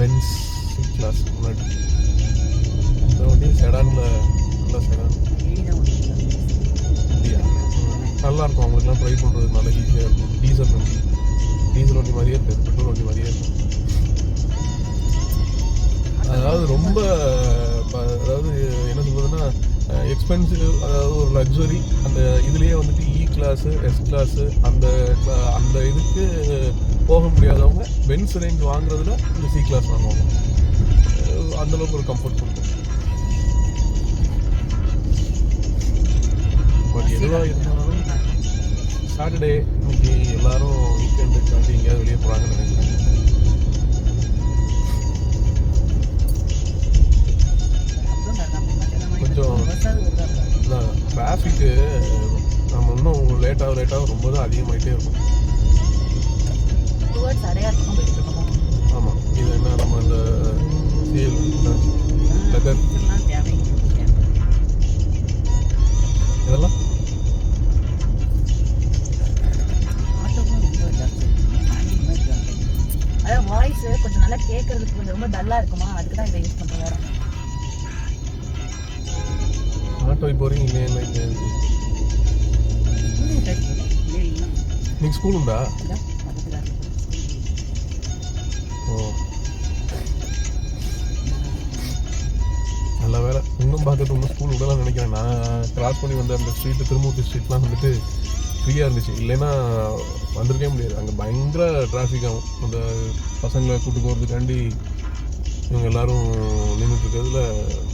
Benz C class முன்னாடி இந்த வண்டி செடானில் நல்ல செடான் அப்படியா நல்லாயிருக்கும் அவங்களுக்குலாம் ட்ரை பண்ணுறது நல்லா ஈஸியாக இருக்கும். டீசல் வண்டி மாதிரியே இருக்காது, பெட்ரோல் வண்டி மாதிரியே இருக்கும். அதாவது ரொம்ப அதாவது என்ன சொல்றதுன்னா எக்ஸ்பென்சிவ், அதாவது ஒரு லக்ஸுரி. அந்த இதுலேயே வந்துட்டு இ கிளாஸு எஸ் கிளாஸு அந்த இதுக்கு போக முடியாதவங்க பென்ஸ் ரேஞ்ச் வாங்குறதுல இந்த சி கிளாஸ் வாங்குவாங்க. அந்தளவுக்கு ஒரு கம்ஃபர்ட் கொடுக்கும். பட் எதுவாக இருந்தாலும் சாட்டர்டே இன்னைக்கு எல்லாரும் வீக்கெண்டுக்காண்டி எங்கேயாவது வெளியே போகிறாங்கன்னு நினைக்கிறேன். கொஞ்சம் டிராஃபிக்கு நம்ம இன்னும் லேட்டாக ரொம்ப தான் அதிகமாகிட்டே இருக்கும். ஆமாம், இது என்ன நம்ம இந்த சீல் லெதர் இதெல்லாம் வாய்ஸ் கொஞ்சம் நல்லா கேட்கறதுக்கு கொஞ்சம் ரொம்ப டல்லா இருக்குமா, அதுக்கு தான் இதை யூஸ் பண்றேன். வேற ஆட்டோ போறீங்க இல்லை இங்கே நீங்கள் ஸ்கூல் உண்டா? ஓ நல்ல வேலை. இன்னும் பார்க்கறது இன்னும் ஸ்கூல் விடலாம்னு நினைக்கிறேன். நான் கிராஸ் பண்ணி வந்த அந்த ஸ்ட்ரீட்டு திருமூர்த்தி ஸ்ட்ரீட்லாம் வந்துட்டு ஃப்ரீயாக இருந்துச்சு. இல்லைன்னா வந்திருக்கே முடியாது. அங்கே பயங்கர டிராஃபிக் ஆகும். அந்த பசங்களை கூட்டு போகிறதுக்காண்டி இவங்க எல்லோரும் நின்றுட்டு இருக்கிறதுல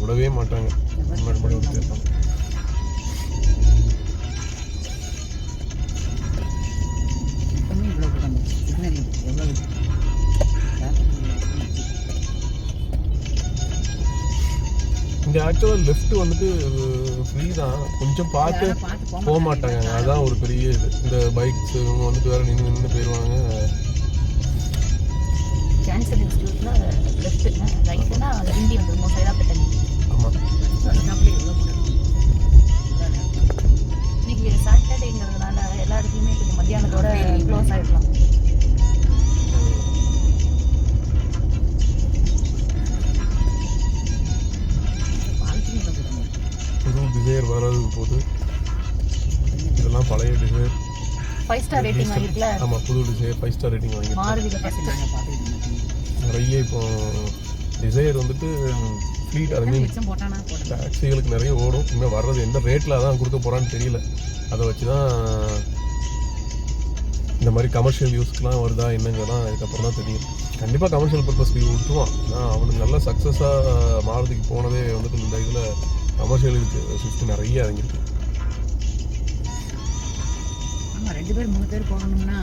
விடவே மாட்டாங்க. முன்னாடி விட்டுட்டே இருப்பாங்க. இங்கே ஆக்சுவலாக லெஃப்ட் வந்துட்டு ஃப்ரீ தான், கொஞ்சம் பார்த்து போக மாட்டாங்க. அதுதான் ஒரு பெரிய இது. இந்த பைக்ஸ் இவங்க வந்துட்டு வேறு நின்று போயிடுவாங்க. கேன்சர் இன்ஸ்டியூட்னா லெஃப்ட், ரைட்னா ஹிந்தி வந்துருமோ சைதாப்பேட்டை. ஆமாம், இன்னைக்கு சாட்டர்டேங்கிறதுனால எல்லா இடத்துலையுமே கொஞ்சம் மத்தியானத்தோட க்ளோஸ் ஆகிடலாம். புது டிசைர் வர்றது போது இதெல்லாம் பழைய டிசைர் 5 ஸ்டார் ரேட்டிங் வாங்கிருக்கல. ஆமாம், புது டிசைர் 5 ஸ்டார் ரேட்டிங் வாங்கிருக்கேன். மாருதில பார்த்துட்டு நிறைய இப்போ டிசைர் வந்துட்டு ஃப்ளீட், அது மீன் டாக்ஸிகளுக்கு நிறைய ஓடும். இன்னும் வர்றது எந்த ரேட்டில் தான் கொடுக்க போகிறான்னு தெரியல. அதை வச்சு தான் இந்த மாதிரி கமர்ஷியல் யூஸ்க்குலாம் வருதா என்னங்கிறதான் இதுக்கப்புறம் தான் தெரியும். கண்டிப்பாக கமர்ஷியல் பர்பஸ்க்கு விட்டுருவான். ஆனால் அவனுக்கு நல்ல சக்ஸஸாக மாருதிக்கு போனதே வந்துட்டு இந்த இதில் கமர்ஷியல் இருக்குது. ஸ்விஃப்ட் நிறைய இறங்கிருக்கு. ஆமாம், 2 பேர் 3 பேர் போகணும்னா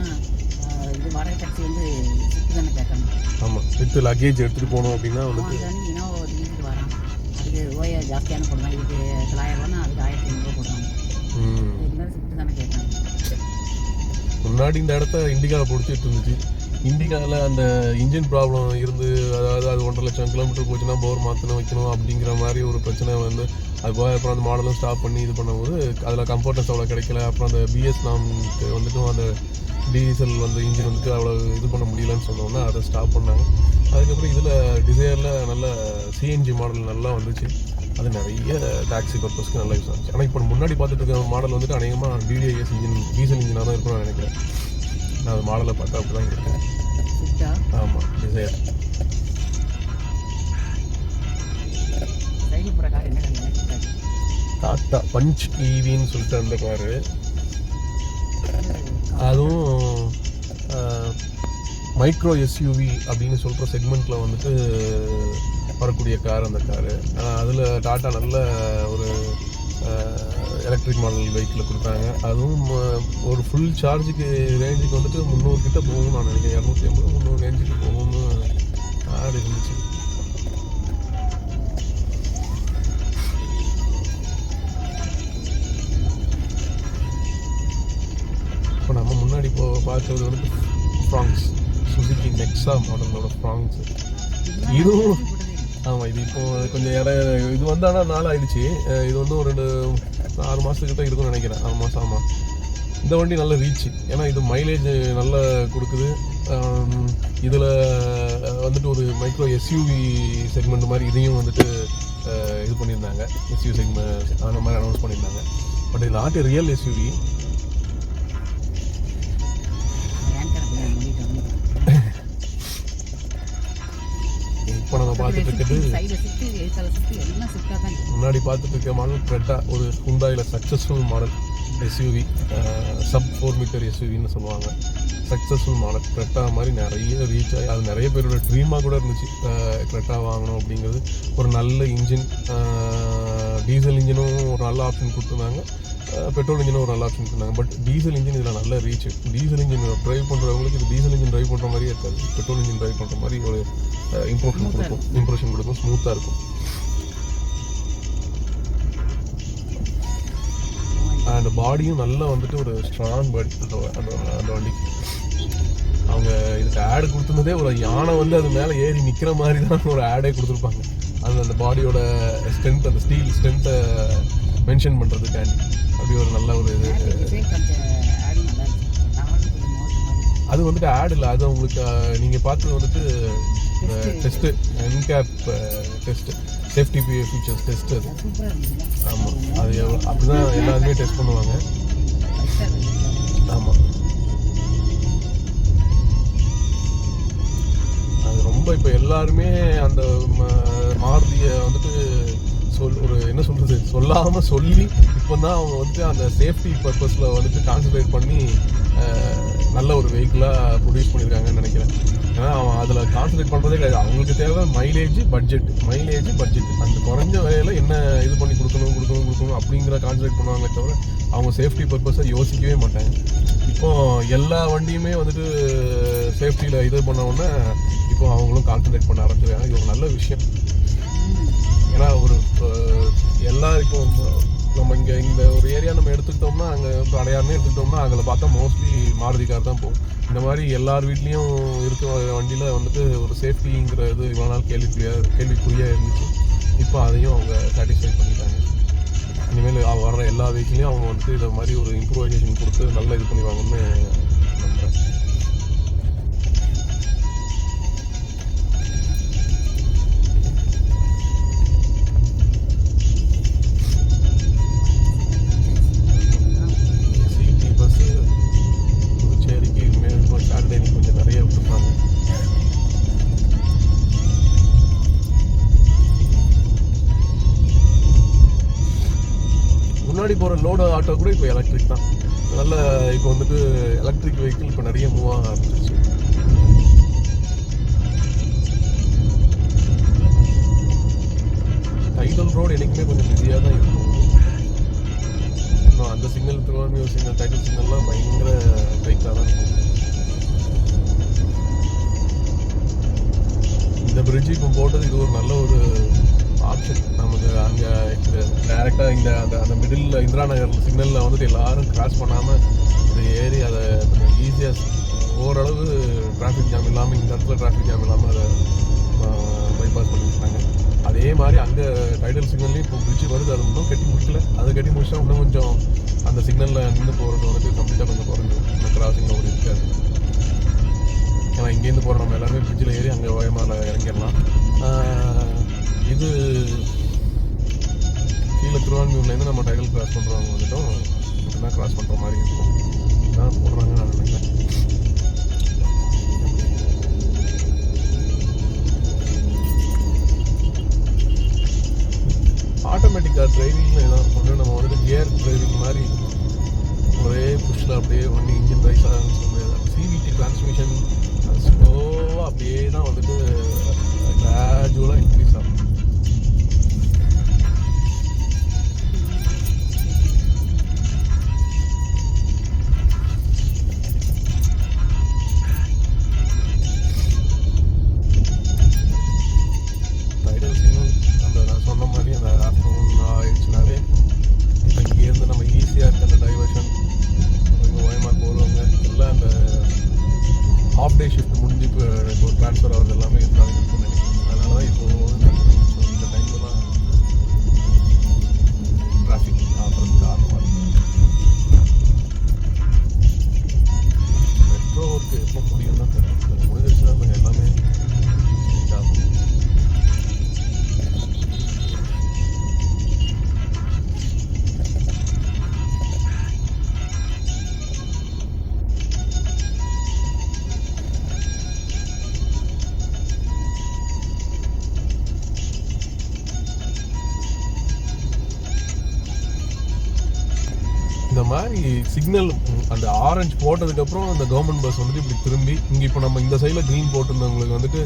இது வாடகை டாக்ஸி வந்து ஸ்விஃப்ட் தானே கேட்கணும். ஆமாம், வித் லக்கேஜ் எடுத்துகிட்டு போகணும் அப்படின்னா வந்துட்டு இனோவா தூக்கிட்டு வரான். அதுக்கு ரூபாய் ஜாஸ்தியான போடுறாங்க. இதுக்கு 900 அதுக்கு 1500 போடுறாங்க. இதுமாதிரி ஸ்விஃப்ட் தானே கேட்கணும். முன்னாடி இந்த இடத்த இண்டிகாவில் பிடிச்சிட்டு இருந்துச்சு. இண்டிகாவில் அந்த இன்ஜின் ப்ராப்ளம் இருந்து, அதாவது அது 1.5 லட்சம் கிலோமீட்டர் போச்சுன்னா போர் மாற்றணும் வைக்கணும் அப்படிங்கிற மாதிரி ஒரு பிரச்சனை வந்து அது போக அப்புறம் அந்த மாடலும் ஸ்டாப் பண்ணி இது பண்ணும்போது அதில் கம்ஃபர்ட்னஸ் அவ்வளோ கிடைக்கல. அப்புறம் அந்த பிஎஸ் நாம்க்கு வந்துட்டு அந்த டீசல் வந்து இன்ஜின் வந்துட்டு அவ்வளோ இது பண்ண முடியலன்னு சொன்னோன்னா அதை ஸ்டாப் பண்ணாங்க. அதுக்கப்புறம் இதில் டிசைரில் நல்ல சிஎன்ஜி மாடல் நல்லா வந்துச்சு. அது நிறைய டாக்ஸி பர்பஸ்க்கு நல்லா யூஸ் ஆச்சு. ஆனால் இப்போ முன்னாடி பார்த்துட்டு இருக்க மாடல் வந்துட்டு அநேகமாக டிடிஐஎஸ் இன்ஜின் டீசல் இன்ஜினாக தான் இருக்கும்னு நினைக்கிறேன். நான் அது மாடலை பார்த்தா அப்படி தான் இருக்கேன். ஆமாம், டிசைர். டாட்டா பஞ்ச் ஈவின்னு சொல்லிட்டு அந்த காரு, அதுவும் மைக்ரோ எஸ்யூவி அப்படின்னு சொல்கிற செக்மெண்ட்டில் வந்துட்டு வரக்கூடிய கார் அந்த காரு. அதில் டாட்டா நல்ல ஒரு எலக்ட்ரிக் மாடல் வெஹிக்கிள் கொடுத்தாங்க. அதுவும் ஒரு ஃபுல் சார்ஜுக்கு ரேஞ்சுக்கு வந்துட்டு 300 கிட்ட போகும் நான் நினைக்கிறேன். 250-300 ரேஞ்சுக்கு போகும்னு ஆடு இருந்துச்சு. இப்போ நம்ம முன்னாடி பார்க்கறது வந்து ஃப்ராங்க்ஸ், சுசுகி நெக்ஸா மாடலோட ஃப்ராங்க்ஸ். இதுவும் ஆமாம், இது இப்போ கொஞ்சம் இது வந்து ஆனால் நாள் ஆயிடுச்சு. இது வந்து ஒரு 6 மாதத்துக்கிட்ட இருக்குன்னு நினைக்கிறேன். 6 மாதம். ஆமாம், இந்த வண்டி நல்ல ரீச். ஏன்னா இது மைலேஜ் நல்லா கொடுக்குது. இதில் வந்துட்டு ஒரு மைக்ரோ எஸ்யூவி செக்மெண்ட் மாதிரி இதையும் வந்துட்டு இது பண்ணியிருந்தாங்க. எஸ்யூவி செக்மெண்ட் அந்த மாதிரி அனௌன்ஸ் பண்ணியிருந்தாங்க. பட் இது நாட் ரியல் எஸ்யூவி. இப்போ நம்ம பார்த்துட்டு இருக்கிறது முன்னாடி பார்த்துட்டு இருக்க மாடல் கிரெட்டா, ஒரு ஹுண்டாயில் successful model SUV, sub 4 metre எஸ்யூவின்னு சொல்லுவாங்க. சக்ஸஸ்ஃபுல் மாடல் கிரெட்டா மாதிரி நிறைய ரீச் ஆகி அது நிறைய பேரோட ட்ரீமாக கூட இருந்துச்சு கிரெட்டா வாங்கணும் அப்படிங்கிறது. ஒரு நல்ல இன்ஜின், டீசல் இன்ஜினும் ஒரு நல்ல ஆப்ஷன் கொடுத்துருந்தாங்க, பெட்ரோல் இன்ஜினும் ஒரு நல்ல ஆப்ஷன் கொடுத்துருந்தாங்க. பட் டீசல் இன்ஜின் இதில் நல்ல ரீச். டீசல் இன்ஜின் ட்ரைவ் பண்ணுறவங்களுக்கு இது டீசல் இன்ஜின் ட்ரைவ் பண்ணுற மாதிரியே இருக்காது, பெட்ரோல் இன்ஜின் ட்ரைவ் பண்ணுற மாதிரி ஒரு இம்ப்ரெஷன் கொடுக்கும், ஸ்மூத்தாக இருக்கும். அண்ட் பாடியும் நல்லா வந்துட்டு ஒரு ஸ்ட்ராங் பாடி அந்த வண்டிக்கு. அவங்க இதுக்கு ஆடு கொடுத்துருந்ததே ஒரு யானை வந்து அது மேலே ஏறி நிற்கிற மாதிரி தான் ஒரு ஆடே கொடுத்துருப்பாங்க. அந்த பாடியோட ஸ்ட்ரென்த், அந்த ஸ்டீல் ஸ்ட்ரென்த்தை மென்ஷன் பண்ணுறதுக்காண்டி அப்படி ஒரு நல்ல ஒரு இது. அது வந்துட்டு ஆடு இல்லை, அது உங்களுக்கு நீங்கள் பார்த்தது வந்துட்டு test, NCAP test, safety features test. அது ஆமாம், அது அப்படி தான் எல்லாருமே டெஸ்ட் பண்ணுவாங்க. ஆமாம், அது ரொம்ப இப்போ எல்லாருமே அந்த மாருதியை வந்துட்டு ஒரு என்ன சொல்கிறது, சொல்லாமல் சொல்லி இப்போ தான் அவங்க வந்துட்டு அந்த சேஃப்டி பர்பஸில் வந்துட்டு கான்சன்ட்ரேட் பண்ணி நல்ல ஒரு வெஹிக்கிளாக ப்ரொடியூஸ் பண்ணியிருக்காங்கன்னு நினைக்கிறேன். ஏன்னா அவன் அதில் கான்சன்ட்ரேட் பண்ணுறதே கிடையாது. அவங்களுக்கு தேவை மைலேஜ் பட்ஜெட், அந்த குறைஞ்ச விலையில் என்ன இது பண்ணி கொடுக்கணும் அப்படிங்கிற கான்சன்ட்ரேட் பண்ணுவாங்களே தவிர அவங்க சேஃப்டி பர்பஸை யோசிக்கவே மாட்டாங்க. இப்போ எல்லா வண்டியுமே வந்துட்டு சேஃப்டியில் இது பண்ணவுடனே இப்போ அவங்களும் கான்சன்ட்ரேட் பண்ண ஆரம்பிச்சிருக்காங்க. இது ஒரு நல்ல விஷயம். ஏன்னா ஒரு எல்லா இப்போ நம்ம இந்த ஒரு ஏரியா நம்ம எடுத்துக்கிட்டோம்னா, அங்கே இப்போ அடையாறுனே எடுத்துக்கிட்டோம்னா அங்கே பார்த்தா மோஸ்ட்லி மாருதி கார் தான் போகும். இந்த மாதிரி எல்லார் வீட்லேயும் இருக்க வண்டியில் வந்துட்டு ஒரு சேஃப்டிங்கிற இது இவ்வளோ நாள் கேள்விக்குறியாக இருந்துச்சு. இப்போ அதையும் அவங்க சாட்டிஸ்ஃபை பண்ணிட்டாங்க. இனிமேல் வர்ற எல்லா வெஹிக்கிளையும் அவங்க வந்துட்டு இதை மாதிரி ஒரு இம்ப்ரூவைசேஷன் கொடுத்து நல்லா இது பண்ணிடுவாங்கன்னு நம்புகிறேன். கொஞ்சம் நிறைய விட்டுருப்பாங்க. முன்னாடி போகிற லோடு ஆட்டோ கூட இப்போ எலக்ட்ரிக் தான். நல்ல இப்போ வந்துட்டு எலக்ட்ரிக் வெஹிக்கிள் இப்போ நிறைய மூவ் ஆக ஆரம்பிச்சிருச்சு. டைடல் ரோடு என்றைக்குமே கொஞ்சம் பிஸியாக தான் இருக்கும். இன்னும் அந்த சிக்னல், திருவாரூர் சிக்னல், டைடல் சிக்னல்லாம் பயங்கர டைட்டாக தான் இருக்கும். இந்த பிரிட்ஜு இப்போ போட்டது இது ஒரு நல்ல ஒரு ஆப்ஷன் நமக்கு. அங்கே டேரெக்டாக அந்த மிடில் இந்திரா நகர் சிக்னலில் வந்துட்டு எல்லாரும் கிராஸ் பண்ணாமல் இது ஏறி அதை கொஞ்சம் ஈஸியாக ஓரளவு டிராஃபிக் ஜாம் இல்லாமல், இந்த இடத்துல டிராஃபிக் ஜாம் இல்லாமல் அதை பைபாஸ் பண்ணி விட்டாங்க. அதே மாதிரி அங்கே டைடல் சிக்னல்லையும் இப்போ பிரிட்ஜு வருது, அது இன்னும் கட்டி முடிக்கல. அதை கட்டி முடிச்சா இன்னும் கொஞ்சம் அந்த சிக்னலில் நின்று போகிறது வந்துட்டு கம்ப்ளீட்டாக கொஞ்சம் குறைஞ்சிடும். இந்த கிராசிங்கில் ஒரு இருக்காது. ஏன்னா இங்கேருந்து போகிற நம்ம எல்லாருமே பிரிட்ஜில் ஏறி அங்கே ஓயமால இறங்கிடலாம். இது கீழே திருவான்மியூர்லேருந்து நம்ம டைடல் கிராஸ் பண்ணுறவங்க வந்துட்டும் இப்படிதான் கிராஸ் பண்ணுற மாதிரி இருக்கும். இதுதான் போடுறாங்கன்னு நான் நினைக்கிறேன். ஆட்டோமேட்டிக்காக டிரைவிங்கில் எல்லாம் ஒன்று நம்ம வந்துட்டு கியர் டிரைவிங் மாதிரி ஒரே புஷ்ஷில் அப்படியே வண்டி இன்ஜின் ரைஸ் ஆகுதுன்னு சொல்ல முடியாது. சிவிடி டிரான்ஸ்மிஷன் ஸ்லோவாக அப்படியே தான் வந்துட்டு கிராஜுவலாக இன்க்ரீஸ் ஆகும். டைடல் சிக்னல் அந்த நான் சொன்ன மாதிரி அந்த ஆஃப்டர்நூன் ஆயிடுச்சுனாலே இங்கேருந்து நம்ம ஈஸியாக இருக்க அந்த டைவர்ஷன் இங்கே ஓயமாக போகிறவங்க எல்லாம் அந்த ஹாஃப் டே ஷிஃப்ட் முடிஞ்சு இப்போ ட்ரான்ஸ்ஃபர் ஆகிறது எல்லாமே இருந்தாலும் இருக்கும்னு நினைக்கிறேன். அதனால தான் இப்போது இந்த டைம்லாம் டிராஃபிக் ஆகிறதுக்கு காரணமாக இருக்கும். மெட்ரோ ஒர்க்கு எப்போ முடியும் தான் தெரியும். மாதிரி சிக்னல் அந்த ஆரஞ்சு போட்டதுக்கப்புறம் அந்த கவர்மெண்ட் பஸ் வந்துட்டு இப்படி திரும்பி இங்கே இப்போ நம்ம இந்த சைடில் க்ரீன் போட்டிருந்தவங்களுக்கு வந்துட்டு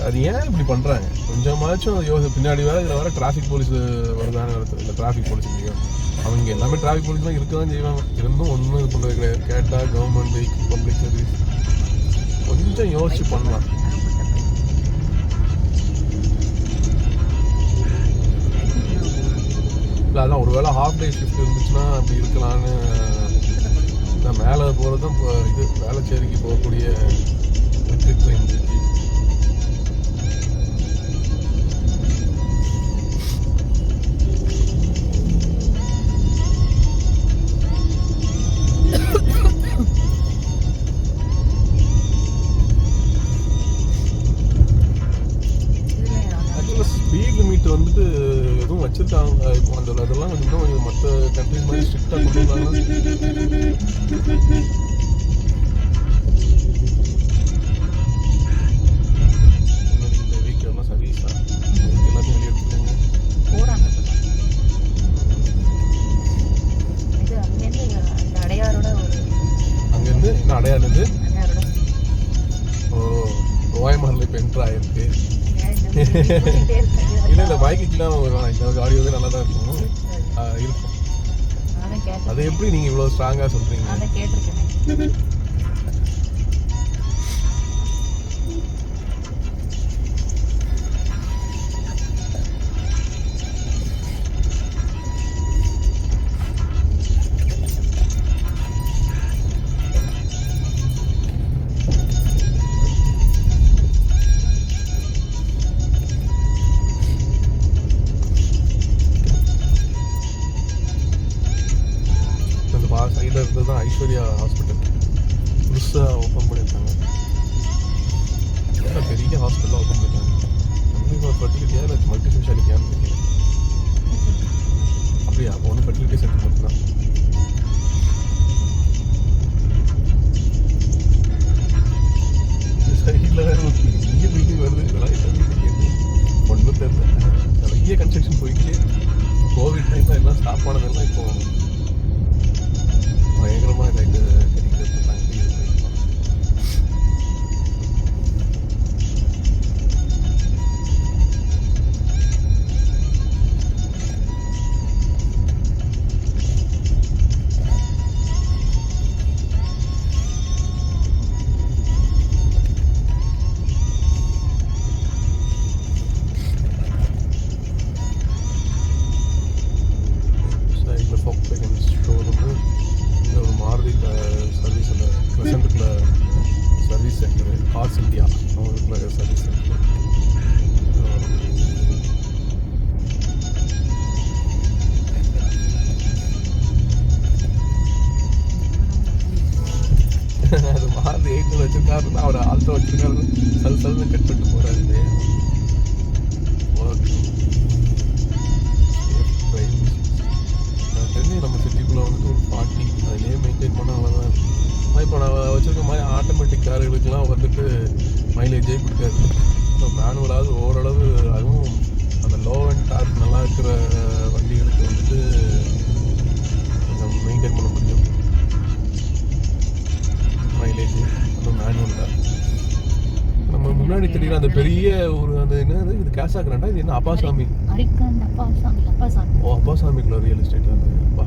அது ஏன் இப்படி பண்ணுறாங்க? கொஞ்சமாச்சும் பின்னாடி வேறு இதில் வேறு டிராஃபிக் போலீஸ் வருதான்னு இடத்துல இல்லை டிராஃபிக் போலீஸ் இல்லையா, அவங்க எல்லாமே டிராஃபிக் போலீஸ் தான் இருக்க தான் செய்வாங்க. இருந்தும் ஒன்றும் இது பண்ணுறது கிடையாது. கேட்டால் கவர்மெண்ட் வெஹிக்கிள் பப்ளிக் சர்வீஸ் கொஞ்சம் யோசிச்சு பண்ணலாம். இல்லை அதான் ஒரு வேளை ஹாஃப் டே ஷிஃப்ட் இருந்துச்சுன்னா அப்படி இருக்கலான்னு. நான் மேலே போகிறது தான் இப்போ இது வேளச்சேரிக்கு போகக்கூடிய எலக்ட்ரிக் ட்ரெயின் இருக்கு. ஸ்பீட் லிமிட் வந்துட்டு எதுவும் வச்சிருக்காங்க இப்போ அந்த அதெல்லாம் கொஞ்சம் மற்ற கண்ட்ரிஸ் மாதிரி ஸ்ட்ரிக்டாக கொண்டு வந்தாங்கன்னா இந்த வீக் எல்லாம் சர்வீஸா எல்லாத்தையும் வெளியே எடுத்துருக்காங்க போகிறாங்க. இது அங்கேருந்து அந்த அடையாரோட அங்கேருந்து என்ன அடையாளது அடையாரோட ஓயமாரில் இப்போ என்ட்ரு ஆகிருக்கு. இல்லை பைக்குலாம் இந்த ஆடியோவே நல்லா தான் இருக்கும் இருக்கும். அதை எப்படி நீங்கள் இவ்வளோ ஸ்ட்ராங்காக சொல்கிறீங்க? அதை கேட்டிருக்கேன். சைடில் இருந்தது தான் ஐஸ்வர்யா ஹாஸ்பிட்டல் புதுசாக ஓப்பன் பண்ணியிருக்காங்க. பெரிய ஹாஸ்பிட்டலாக ஓப்பன் பண்ணியிருக்காங்க. நம்மளுக்கு ஒரு ஃபர்டிலிட்டியா இல்லை மல்டி ஸ்பெஷாலிட்டியான்னு தெரியல. அப்படியா? அப்போ ஒன்று ஃபர்டிலிட்டி சென்டர் மட்டும்தான். சைடில் வேறு ஒரு பெரிய பில்டிங் வருது. ஒன்றும் தெரியல. நிறைய கன்ஸ்ட்ரக்ஷன் போயிட்டு கோவிட் டைமில் எல்லாம் ஸ்டாப் ஆனதெல்லாம் இப்போ பயங்கரமாக கைட்டு கிடைக்கிறது. சைடில் ஃபோக்ஸ்வேகன் ஷோரூமு, இங்கே ஒரு மாருதி சர்வீஸில் க்ரெசண்ட்டுக்குள்ள சர்வீஸ் சென்டரு, கார்ஸ் இந்தியா அவங்களுக்குள்ள சர்வீஸ் சென்டரு. அது மாருதி 8 வச்சுருக்காருன்னா அவர் ஆல்ட்டோ வச்சுருக்காரு. சல்லுன்னு கட் பண்ணிட்டு போகிறாரு. தெரிஞ்சு நம்ம சிட்டிக்குள்ளே வந்துட்டு ஒரு 40 அதிலே மெயின்டைன் பண்ண அவ்வளோதான் இருக்கும். இப்போ நான் வச்சுருக்க மாதிரி ஆட்டோமேட்டிக் கார்களுக்கெலாம் வந்துட்டு மைலேஜே கொடுக்காது. இப்போ மேனுவலாவது ஓரளவு, அதுவும் அந்த லோ அண்ட் டார்க் நல்லா இருக்கிற வண்டிகளுக்கு வந்துட்டு கொஞ்சம் மெயின்டைன் பண்ண முடியும் மைலேஜ். அந்த மேனுவல் தான் நம்ம முன்னாடி தெரியுற அந்த பெரிய ஒரு அந்த என்னது இது கேசா கிராண்டா, இது என்ன அப்பாசாமி? அப்பாசாமி. ஓ அப்பாசாமிக்குள்ள ரியல் எஸ்டேட். அப்பா